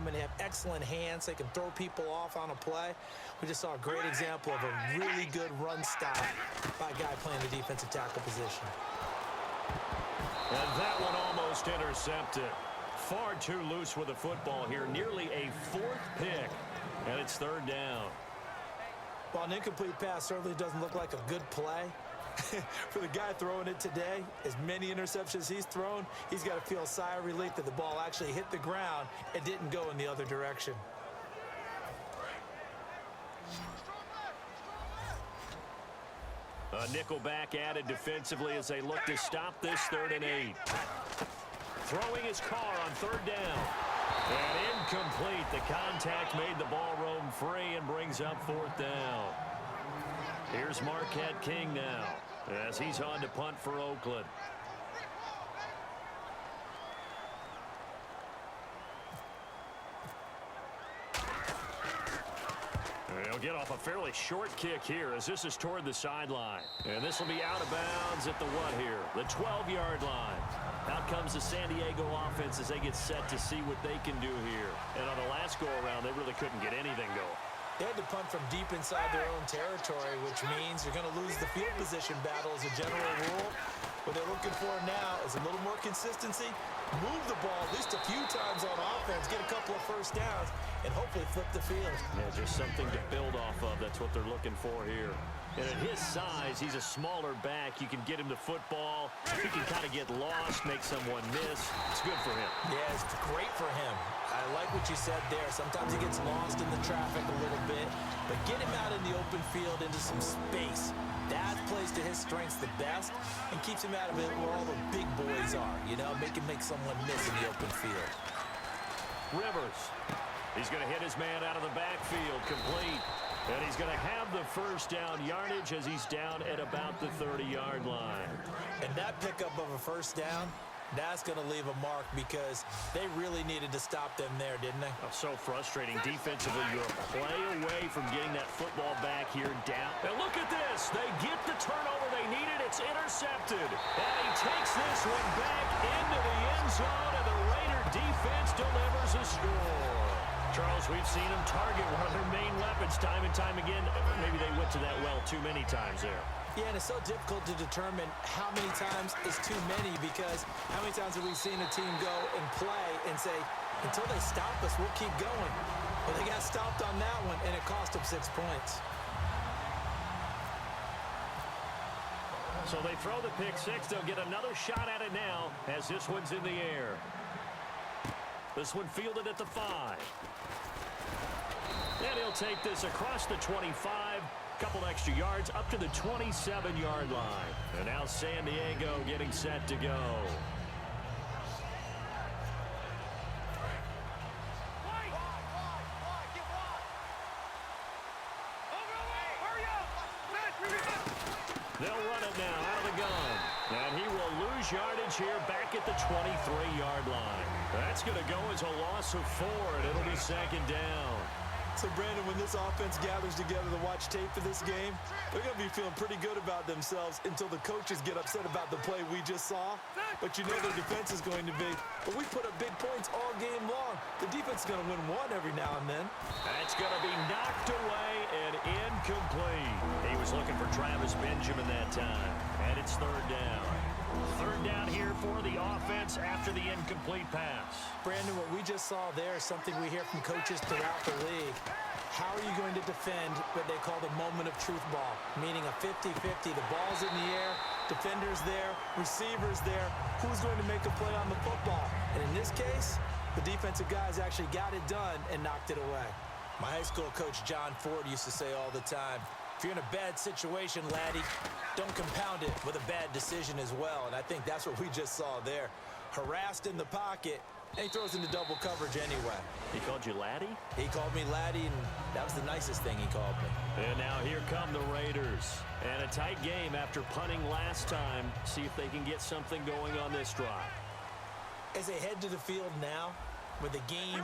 linemen have excellent hands. They can throw people off on a play. We just saw a great example of a really good run stop by a guy playing the defensive tackle position. And that one almost intercepted. Far too loose with the football here. Nearly a fourth pick. And it's third down. Well, an incomplete pass certainly doesn't look like a good play. For the guy throwing it today, as many interceptions he's thrown, he's got to feel a sigh of relief that the ball actually hit the ground and didn't go in the other direction. A nickel back added defensively as they look to stop this 3rd and 8. Throwing his car on 3rd down. And incomplete. The contact made the ball roam free and brings up 4th down. Here's Marquette King now as he's on to punt for Oakland. He'll get off a fairly short kick here as this is toward the sideline. And this will be out of bounds at the what here? The 12-yard line. Out comes the San Diego offense as they get set to see what they can do here. And on the last go-around, they really couldn't get anything going. They had to punt from deep inside their own territory, which means you're going to lose the field position battle as a general rule. What they're looking for now is a little more consistency, move the ball at least a few times on offense, get a couple of first downs, and hopefully flip the field. Yeah, just something to build off of. That's what they're looking for here. And at his size, he's a smaller back. You can get him to football. He can kind of get lost, make someone miss. It's good for him. Yeah, it's great for him. I like what you said there. Sometimes he gets lost in the traffic a little bit, but get him out in the open field into some space. That plays to his strengths the best and keeps him out of it where all the big boys are. You know, make someone miss in the open field. Rivers. He's going to hit his man out of the backfield, complete. And he's going to have the first down yardage as he's down at about the 30-yard line. And that pickup of a first down, that's going to leave a mark because they really needed to stop them there, didn't they? Oh, so frustrating. Defensively, you're a play away from getting that football back here down. And look at this. They get the turnover they needed. It's intercepted. And he takes this one back into the end zone, and the Raider defense delivers a score. Charles, we've seen them target one of their main weapons time and time again. Maybe they went to that well too many times there. Yeah, and it's so difficult to determine how many times is too many because how many times have we seen a team go and play and say, until they stop us, we'll keep going. Well, they got stopped on that one, and it cost them 6 points. So they throw the pick six. They'll get another shot at it now as this one's in the air. This one fielded at the 5. And he'll take this across the 25. Couple extra yards up to the 27-yard line. And now San Diego getting set to go. They'll run it now out of the gun. And he will lose yardage here back at the 23-yard line. That's going to go as a loss of 4, and it'll be second down. So, Brandon, when this offense gathers together to watch tape for this game, they're going to be feeling pretty good about themselves until the coaches get upset about the play we just saw. But you know their defense is going to be. But we put up big points all game long. The defense is going to win one every now and then. That's going to be knocked away and incomplete. He was looking for Travis Benjamin that time. And it's third down. Third down here for the offense after the incomplete pass. Brandon, what we just saw there is something we hear from coaches throughout the league. How are you going to defend what they call the moment of truth ball, meaning a 50-50. The ball's in the air, defenders there, receivers there. Who's going to make a play on the football? And in this case, the defensive guys actually got it done and knocked it away. My high school coach, John Ford, used to say all the time, if you're in a bad situation, laddie, don't compound it with a bad decision as well. And I think that's what we just saw there. Harassed in the pocket, and he throws into double coverage anyway. He called you laddie? He called me laddie, and that was the nicest thing he called me. And now here come the Raiders. And a tight game after punting last time. See if they can get something going on this drive. As they head to the field now, with the game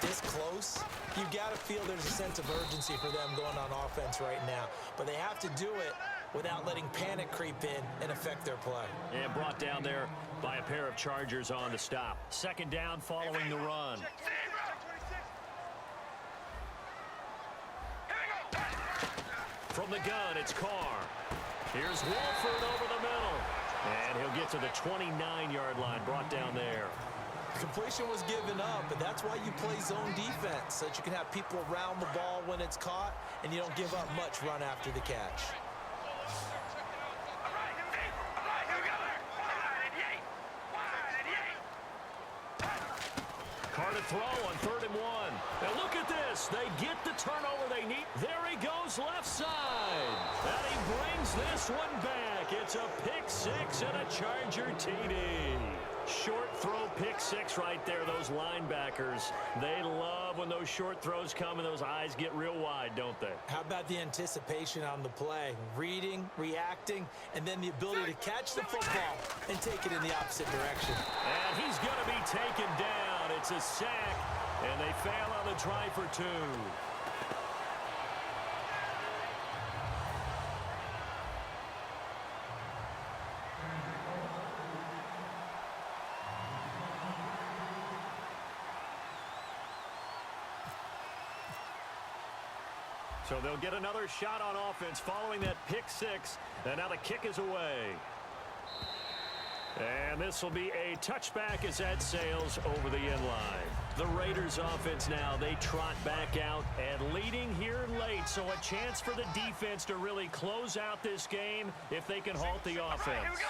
this close, you got to feel there's a sense of urgency for them going on offense right now. But they have to do it without letting panic creep in and affect their play. And brought down there by a pair of Chargers on the stop. Second down following the run. From the gun, it's Carr. Here's Wolford over the middle. And he'll get to the 29-yard line, brought down there. Completion was given up, but that's why you play zone defense, so that you can have people around the ball when it's caught, and you don't give up much run after the catch. Carr to throw on 3rd and 1. And look at this. They get the turnover they need. There he goes left side. And he brings this one back. It's a pick 6 and a Charger TD. Short throw pick 6 right there. Those linebackers, they love when those short throws come and those eyes get real wide, don't they? How about the anticipation on the play? Reading, reacting, and then the ability to catch the football and take it in the opposite direction. And he's going to be taken down. It's a sack, and they fail on the try for 2. So they'll get another shot on offense following that pick 6. And now the kick is away. And this will be a touchback as that sails over the end line. The Raiders offense now, they trot back out and leading here late. So a chance for the defense to really close out this game if they can halt the offense.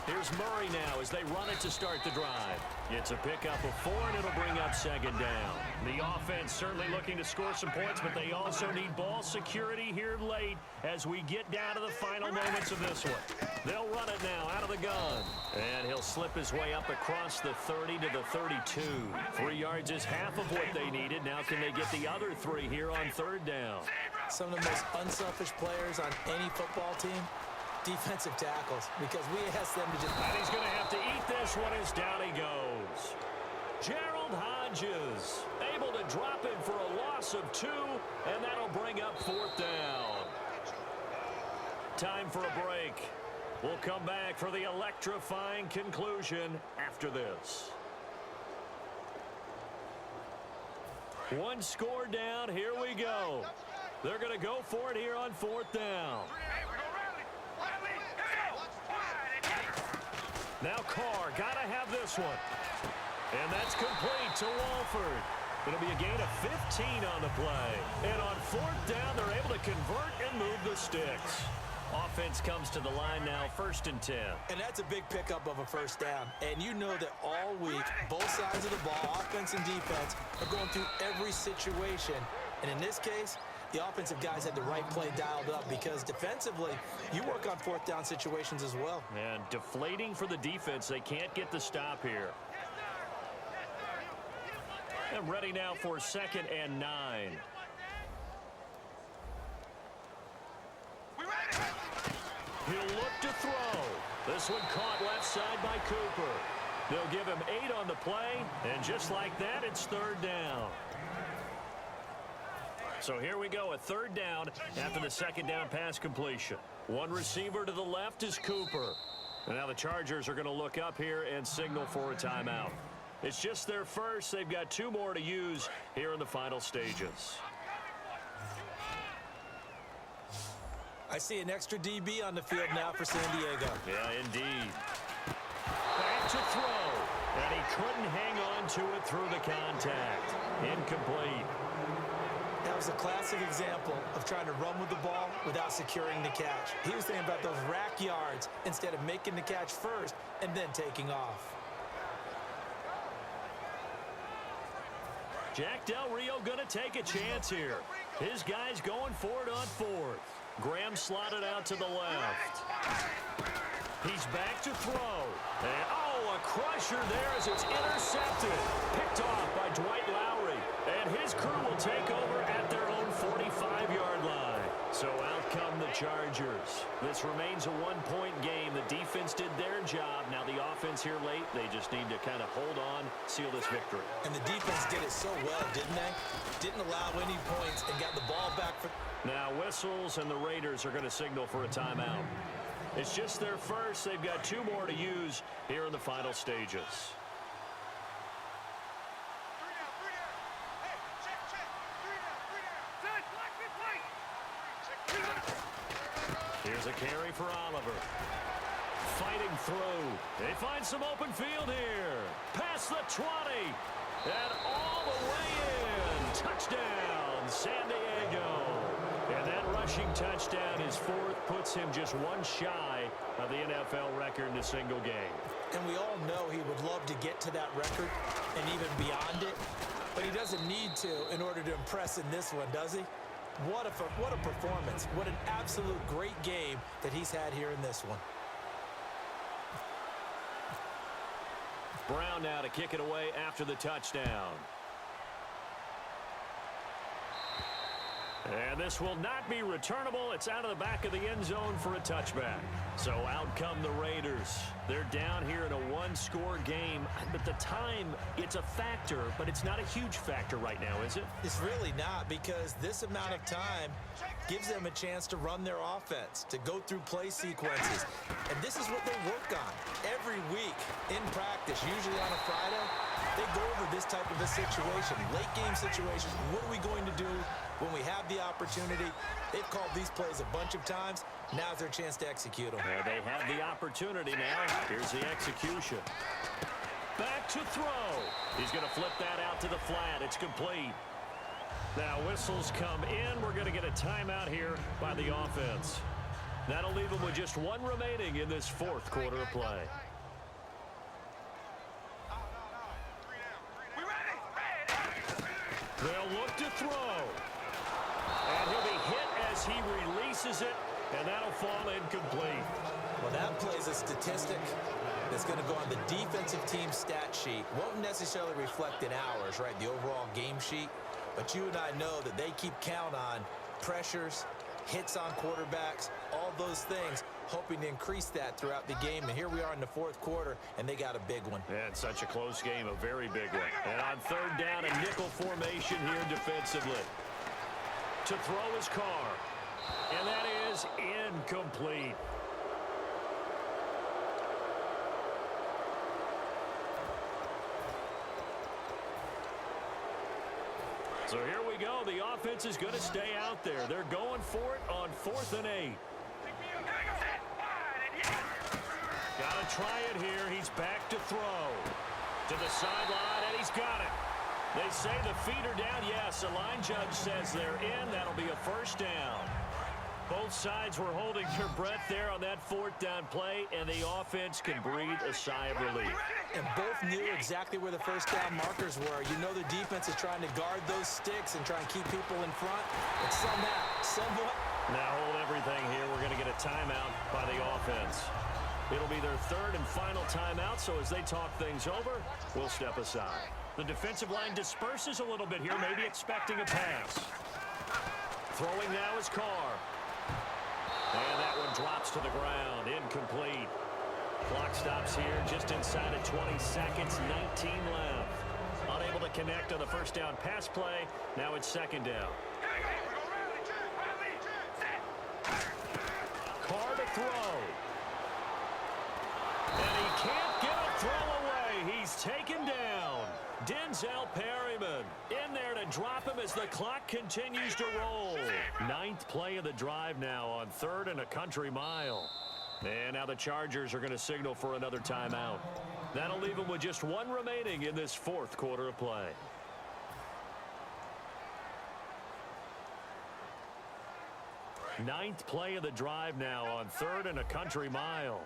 Here's Murray now as they run it to start the drive. It's a pickup of 4, and it'll bring up 2nd down. The offense certainly looking to score some points, but they also need ball security here late as we get down to the final moments of this one. They'll run it now out of the gun. And he'll slip his way up across the 30 to the 32. 3 yards is half of what they needed. Now can they get the other 3 here on 3rd down? Some of the most unselfish players on any football team, defensive tackles, because we ask them to just... And he's going to have to eat this one as down he goes. Gerald Hodges able to drop him for a loss of 2, and that'll bring up 4th down. Time for a break. We'll come back for the electrifying conclusion after this. 1 score down. Here we go. They're going to go for it here on 4th down. Now Carr, got to have this one. And that's complete to Wolford. It'll be a gain of 15 on the play. And on 4th down, they're able to convert and move the sticks. Offense comes to the line now, 1st and 10. And that's a big pickup of a 1st down. And you know that all week, both sides of the ball, offense and defense, are going through every situation. And in this case, the offensive guys had the right play dialed up because defensively, you work on 4th down situations as well. And deflating for the defense. They can't get the stop here. And ready now for 2nd and 9. He'll look to throw. This one caught left side by Cooper. They'll give him 8 on the play, and just like that, it's 3rd down. So here we go, a 3rd down after the 2nd down pass completion. One receiver to the left is Cooper. And now the Chargers are going to look up here and signal for a timeout. It's just their first. They've got 2 more to use here in the final stages. I see an extra DB on the field now for San Diego. Yeah, indeed. Back to throw. And he couldn't hang on to it through the contact. Incomplete. That was a classic example of trying to run with the ball without securing the catch. He was thinking about those rack yards instead of making the catch first and then taking off. Jack Del Rio going to take a chance here. His guy's going for it on 4th. Graham slotted out to the left. He's back to throw. And, oh, a crusher there as it's intercepted. Picked off by Dwight Lowry. And his crew will take over at their own 45-yard line. So out come the Chargers. This remains a 1-point game. The defense did their job. Now the offense here late, they just need to kind of hold on, seal this victory. And the defense did it so well, didn't they? Didn't allow any points and got the ball back for... Now whistles, and the Raiders are going to signal for a timeout. It's just their first. They've got 2 more to use here in the final stages. a carry for Oliver. Fighting through. They find some open field here. Past the 20. And all the way in. Touchdown, San Diego. And that rushing touchdown, his fourth, puts him just one shy of the NFL record in a single game. And we all know he would love to get to that record and even beyond it. But he doesn't need to in order to impress in this one, does he? What a performance. What an absolute great game that he's had here in this one. Brown now to kick it away after the touchdown. And this will not be returnable. It's out of the back of the end zone for a touchback. So out come the Raiders. They're down here in a one-score game. But the time, it's a factor, but it's not a huge factor right now, is it? It's really not, because this amount of time gives them a chance to run their offense, to go through play sequences. And this is what they work on every week in practice, usually on a Friday. They go over this type of a situation, late game situations. What are we going to do when we have the opportunity? They've called these plays a bunch of times. Now's their chance to execute them. Yeah, they have the opportunity now. Here's the execution. Back to throw. He's going to flip that out to the flat. It's complete. Now whistles come in. We're going to get a timeout here by the offense. That'll leave them with just one remaining in this fourth quarter of play. They'll look to throw. And he'll be hit as he releases it, and that'll fall incomplete. Well, that plays a statistic that's going to go on the defensive team stat sheet. Won't necessarily reflect in ours, right, the overall game sheet. But you and I know that they keep count on pressures, hits on quarterbacks, all those things, hoping to increase that throughout the game. And here we are in the fourth quarter, and they got a big one. Yeah, it's such a close game, a very big one. And on third down, a nickel formation here defensively. To throw his car. And that is incomplete. So here we go. The offense is going to stay out there. They're going for it on 4th and 8. Got to try it here. He's back to throw. To the sideline, and he's got it. They say the feet are down. Yes, the line judge says they're in. That'll be a first down. Both sides were holding their breath there on that fourth down play, and the offense can breathe a sigh of relief. And both knew exactly where the first down markers were. You know the defense is trying to guard those sticks and try and keep people in front. And somewhat. Now hold everything here. We're going to get a timeout by the offense. It'll be their third and final timeout, so as they talk things over, we'll step aside. The defensive line disperses a little bit here, maybe expecting a pass. Throwing now is Carr. And that one drops to the ground. Incomplete. Clock stops here just inside of 20 seconds. 19 left. Unable to connect on the first down pass play. Now it's second down. Carr to throw. And he can't get a throw away. He's taken down. Denzel Perryman in there to drop him as the clock continues to roll. 9th play of the drive now on 3rd and a country mile. And now the Chargers are going to signal for another timeout. That'll leave them with just one remaining in this fourth quarter of play. 9th play of the drive now on 3rd and a country mile.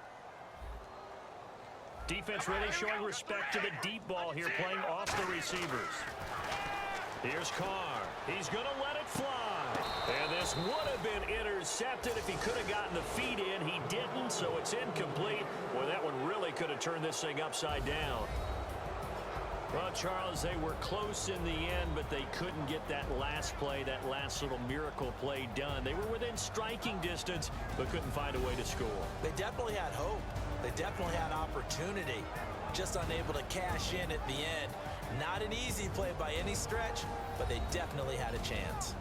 Defense really showing respect to the deep ball here, playing off the receivers. Here's Carr. He's going to let it fly. And this would have been intercepted if he could have gotten the feet in. He didn't, so it's incomplete. Boy, that one really could have turned this thing upside down. Well, Charles, they were close in the end, but they couldn't get that last play, that last little miracle play done. They were within striking distance, but couldn't find a way to score. They definitely had hope. They definitely had opportunity, just unable to cash in at the end. Not an easy play by any stretch, but they definitely had a chance.